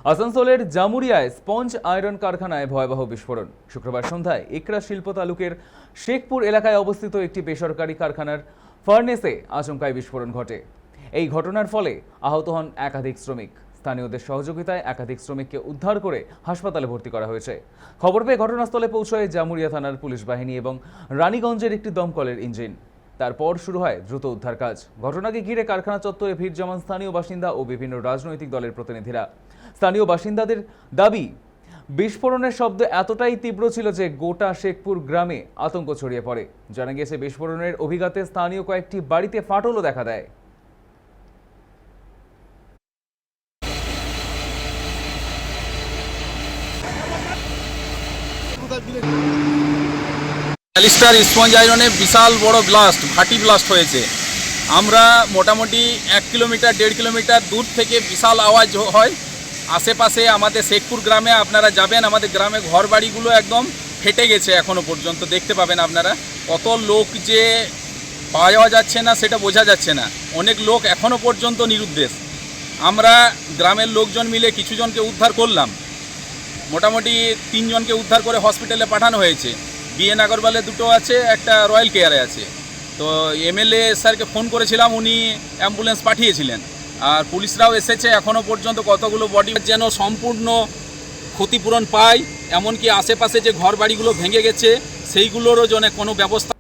আসানসোলের জামুরিয়ায় sponge iron কারখানায় ভয়াবহ বিস্ফোরণ। শুক্রবার সন্ধ্যায় ইকরা শিল্প তালুকের শেখপুর এলাকায় অবস্থিত একটি বেসরকারি কারখানার ফার্নেসে আচমকায় বিস্ফোরণ ঘটে। এই ঘটনার ফলে আহত হন একাধিক শ্রমিক। স্থানীয়দের সহযোগিতায় একাধিক শ্রমিককে উদ্ধার করে হাসপাতালে ভর্তি করা হয়েছে। খবর পেয়ে ঘটনাস্থলে পৌঁছয় জামুরিয়া থানার পুলিশ বাহিনী এবং রানীগঞ্জের একটি দমকলের ইঞ্জিন। তারপর শুরু হয় দ্রুত উদ্ধার কাজ। ঘটনাকে ঘিরে কারখানা চত্বরে ভিড় জমান স্থানীয় বাসিন্দা ও বিভিন্ন রাজনৈতিক দলের প্রতিনিধিরা। স্থানীয় বাসিন্দাদের দাবি, বিস্ফোরণের শব্দ এতটাই তীব্র ছিল যে গোটা শেখপুর গ্রামে আতঙ্ক ছড়িয়ে পড়ে। জানা গিয়েছে, বিস্ফোরণের অভিঘাতে স্থানীয় কয়েকটি বাড়িতে ফাটলও দেখা দেয়। অ্যালিস্টার স্পঞ্জ আয়রনে বিশাল বড় ব্লাস্ট, ভাটি ব্লাস্ট হয়েছে। আমরা মোটামুটি 1 কিলোমিটার 1.5 কিলোমিটার দূর থেকে বিশাল আওয়াজ হয়। আশেপাশে আমাদের শেখপুর গ্রামে আপনারা যাবেন, আমাদের গ্রামে ঘর বাড়িগুলো একদম ফেটে গেছে। এখনও পর্যন্ত দেখতে পাবেন আপনারা, কত লোক যে পাওয়া যাচ্ছে না সেটা বোঝা যাচ্ছে না। অনেক লোক এখনও পর্যন্ত নিরুদ্দেশ। আমরা গ্রামের লোকজন মিলে কিছু জনকে উদ্ধার করলাম, মোটামুটি 3 জনকে উদ্ধার করে হসপিটালে পাঠানো হয়েছে। বিএন আগরওয়ালে 2টো আছে, একটা রয়্যাল কেয়ারে আছে। তো এমএলএ স্যারকে ফোন করেছিলাম, উনি অ্যাম্বুলেন্স পাঠিয়েছিলেন, আর পুলিশরাও এসেছে। এখনও পর্যন্ত কতগুলো বডি যেন সম্পূর্ণ ক্ষতিপূরণ পায়, এমনকি আশেপাশে যে ঘর বাড়িগুলো ভেঙে গেছে সেইগুলোরও যেন কোনো ব্যবস্থা